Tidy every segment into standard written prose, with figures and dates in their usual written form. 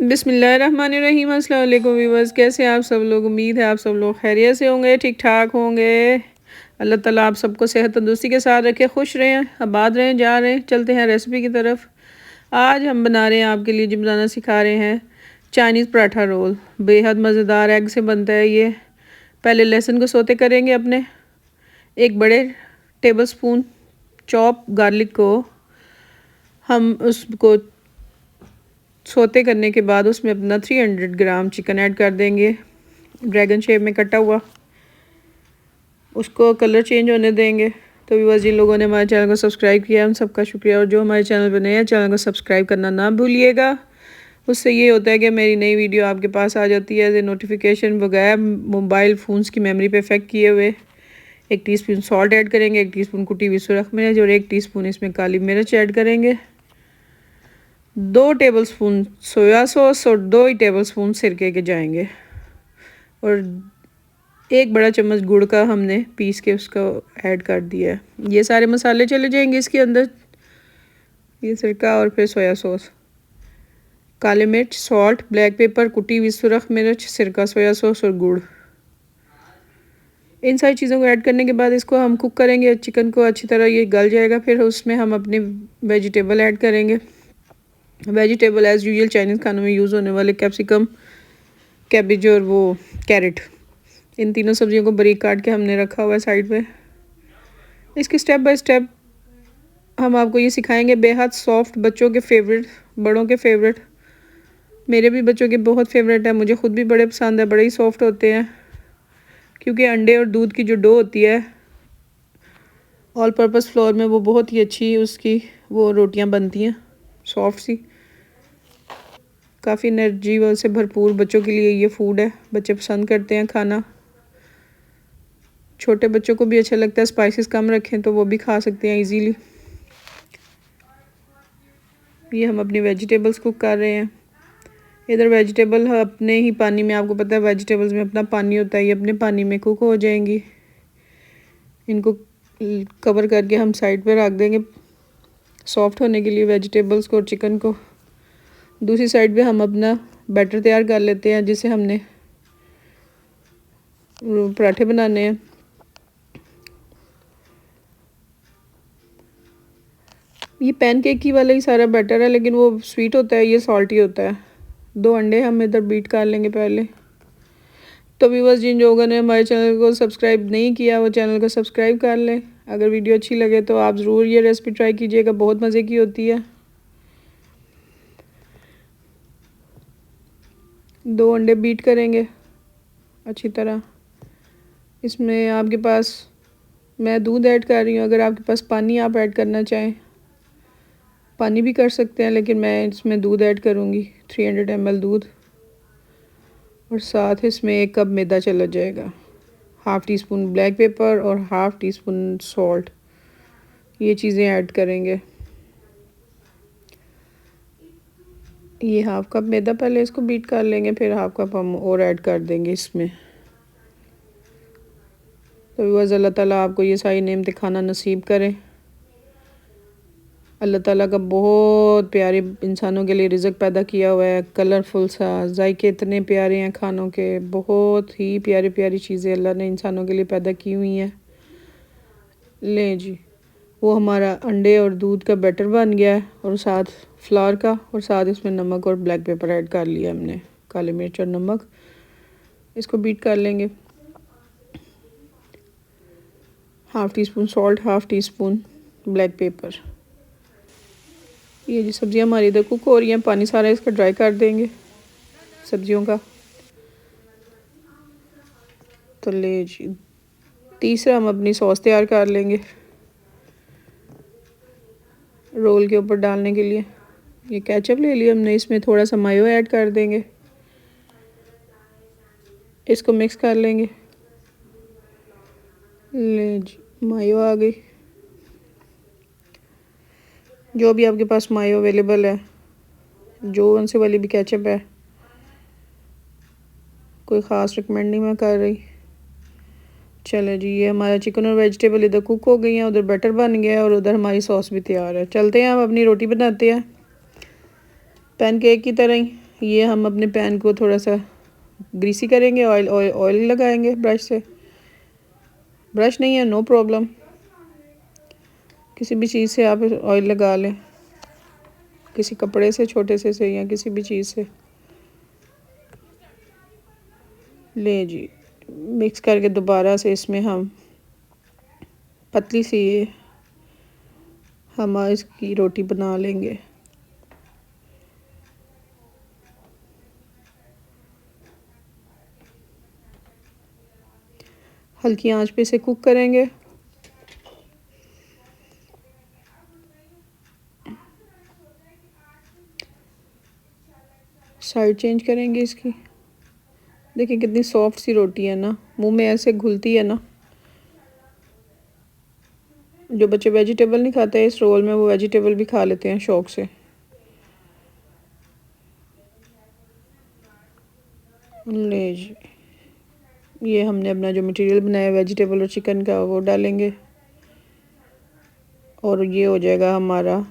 बिस्मिल्लाहिर्रहमानिर्रहीम। अस्सलाम वालेकुम व्यूअर्स, कैसे हैं आप सब लोग। उम्मीद है आप सब लोग खैरियत से होंगे, ठीक ठाक होंगे। अल्लाह ताला आप सबको सेहत तंदुरुस्ती के साथ रखे, खुश रहें, आबाद रहें। जा रहे हैं, चलते हैं रेसिपी की तरफ। आज हम बना रहे हैं आपके लिए, जो बनाना सिखा रहे हैं, चाइनीज़ पराठा रोल। बेहद मज़ेदार एग से बनता है ये। पहले लहसुन को सोते करेंगे अपने। एक बड़े टेबल स्पून चॉप गार्लिक को हम उसको सोते करने के बाद उसमें अपना 300 ग्राम चिकन ऐड कर देंगे, ड्रैगन शेप में कटा हुआ। उसको कलर चेंज होने देंगे। तो व्यूअर्स, जिन लोगों ने हमारे चैनल को सब्सक्राइब किया उन सबका शुक्रिया, और जो हमारे चैनल पर नए हैं चैनल को सब्सक्राइब करना ना भूलिएगा। उससे ये होता है कि मेरी नई वीडियो आपके पास आ जाती है एज ए नोटिफिकेशन, बगैर मोबाइल फ़ोन्स की मेमोरी पे इफेक्ट किए हुए। 1 टीस्पून सॉल्ट ऐड करेंगे, 1 टीस्पून कुटी हुई सुरख मिर्च और 1 टीस्पून इसमें काली मिर्च ऐड करेंगे। 2 टेबलस्पून सोया सॉस और 2 ही टेबलस्पून सिरके के जाएंगे, और 1 बड़ा चम्मच गुड़ का हमने पीस के उसको ऐड कर दिया है। ये सारे मसाले चले जाएंगे इसके अंदर, ये सिरका और फिर सोया सॉस, काले मिर्च, सॉल्ट, ब्लैक पेपर, कुटी हुई सुरख मिर्च, सिरका, सोया सॉस और गुड़। इन सारी चीज़ों को ऐड करने के बाद इसको हम कुक करेंगे। चिकन को अच्छी तरह ये गल जाएगा। फिर उसमें हम अपने वेजिटेबल ऐड करेंगे। वेजिटेबल एज़ यूजुअल चाइनीज़ खानों में यूज़ होने वाले कैप्सिकम, कैबेज और वो कैरेट, इन तीनों सब्जियों को बारीक काट के हमने रखा हुआ है साइड पे। इसके स्टेप बाय स्टेप हम आपको ये सिखाएंगे। बेहद सॉफ्ट, बच्चों के फेवरेट, बड़ों के फेवरेट, मेरे भी बच्चों के बहुत फेवरेट है, मुझे ख़ुद भी बड़े पसंद है। बड़े ही सॉफ्ट होते हैं, क्योंकि अंडे और दूध की जो डो होती है ऑल पर्पज़ फ्लोर में, वो बहुत ही अच्छी उसकी वो रोटियां बनती हैं, सॉफ्ट सी, काफ़ी एनर्जी से भरपूर। बच्चों के लिए ये फूड है, बच्चे पसंद करते हैं खाना। छोटे बच्चों को भी अच्छा लगता है, स्पाइसेस कम रखें तो वो भी खा सकते हैं इजीली। ये हम अपनी वेजिटेबल्स कुक कर रहे हैं। इधर वेजिटेबल अपने ही पानी में, आपको पता है वेजिटेबल्स में अपना पानी होता है, ये अपने पानी में कुक हो जाएंगी। इनको कवर करके हम साइड पर रख देंगे सॉफ्ट होने के लिए वेजिटेबल्स को और चिकन को। दूसरी साइड पे हम अपना बैटर तैयार कर लेते हैं, जिसे हमने पराठे बनाने हैं। ये पैनकेक की वाला ही सारा बैटर है, लेकिन वो स्वीट होता है, ये सॉल्टी होता है। 2 अंडे हम इधर बीट कर लेंगे पहले। तो व्यूअर्स, जिन लोगों ने हमारे चैनल को सब्सक्राइब नहीं किया वो चैनल को सब्सक्राइब कर लें। अगर वीडियो अच्छी लगे तो आप ज़रूर ये रेसिपी ट्राई कीजिएगा, बहुत मज़े की होती है। 2 अंडे बीट करेंगे अच्छी तरह। इसमें आपके पास, मैं दूध ऐड कर रही हूँ, अगर आपके पास पानी आप ऐड करना चाहें पानी भी कर सकते हैं, लेकिन मैं इसमें दूध ऐड करूँगी, 300 ml दूध, और साथ इसमें 1 कप मैदा चला जाएगा। 1/2 टीस्पून ब्लैक पेपर और 1/2 टीस्पून सॉल्ट, ये चीज़ें ऐड करेंगे। ये 1/2 कप मैदा, पहले इसको बीट कर लेंगे, फिर 1/2 कप हम और ऐड कर देंगे इसमें। तो व्यूअर्स, अल्लाह ताला आपको ये सारी नेमतें खाना नसीब करें। अल्लाह ताला का बहुत प्यारे इंसानों के लिए रिज़्क़ पैदा किया हुआ है, कलरफुल सा, जायके इतने प्यारे हैं खानों के, बहुत ही प्यारी प्यारी चीज़ें अल्लाह ने इंसानों के लिए पैदा की हुई हैं। लें जी, वो हमारा अंडे और दूध का बैटर बन गया है, और साथ फ्लावर का, और साथ इसमें नमक और ब्लैक पेपर ऐड कर लिया हमने, काली मिर्च और नमक। इसको बीट कर लेंगे। 1/2 teaspoon salt, 1/2 teaspoon black pepper. ये जी सब्जियां हमारी इधर कुक हो रही हैं, पानी सारा इसका ड्राई कर देंगे सब्जियों का। तो ले जी, तीसरा हम अपनी सॉस तैयार कर लेंगे रोल के ऊपर डालने के लिए। ये केचप ले लिया हमने, इसमें थोड़ा सा मायो ऐड कर देंगे, इसको मिक्स कर लेंगे। ले जी, मायो आ गई। जो भी आपके पास मायो अवेलेबल है, जो उनसे वाली भी केचप है, कोई ख़ास रिकमेंड नहीं मैं कर रही। चलो जी, ये हमारा चिकन और वेजिटेबल इधर कुक हो गई हैं, उधर बैटर बन गया है और उधर हमारी सॉस भी तैयार है। चलते हैं, हम अपनी रोटी बनाते हैं पैनकेक की तरह ही। ये हम अपने पैन को थोड़ा सा ग्रीसी करेंगे, ऑयल लगाएंगे ब्रश से। ब्रश नहीं है नो प्रॉब्लम, किसी भी चीज़ से आप ऑयल लगा लें, किसी कपड़े से छोटे से या किसी भी चीज़ से। ले जी, मिक्स करके दोबारा से इसमें हम पतली सी हम इसकी रोटी बना लेंगे। हल्की आंच पे इसे कुक करेंगे। साइड चेंज करेंगे इसकी। देखिए कितनी सॉफ्ट सी रोटी है ना, मुंह में ऐसे घुलती है ना। जो बच्चे वेजिटेबल नहीं खाते इस रोल में, वो वेजिटेबल भी खा लेते हैं शौक से। ले जी, ये हमने अपना जो मटेरियल बनाया वेजिटेबल और चिकन का वो डालेंगे और ये हो जाएगा हमारा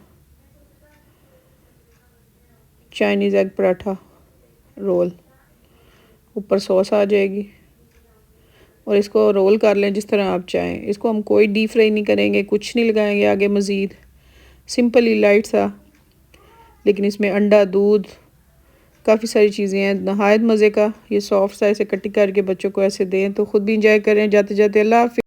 चाइनीज़ एग पराठा रोल। ऊपर सॉस आ जाएगी और इसको रोल कर लें जिस तरह आप चाहें। इसको हम कोई डीप फ्राई नहीं करेंगे, कुछ नहीं लगाएंगे आगे मज़ीद, सिंपल ही लाइट सा। लेकिन इसमें अंडा, दूध, काफ़ी सारी चीज़ें हैं, नहायत मज़े का। ये सॉफ्ट सा ऐसे कटिंग करके बच्चों को ऐसे दें तो ख़ुद भी इंजॉय करें। जाते जाते अल्लाह हाफ़िज़।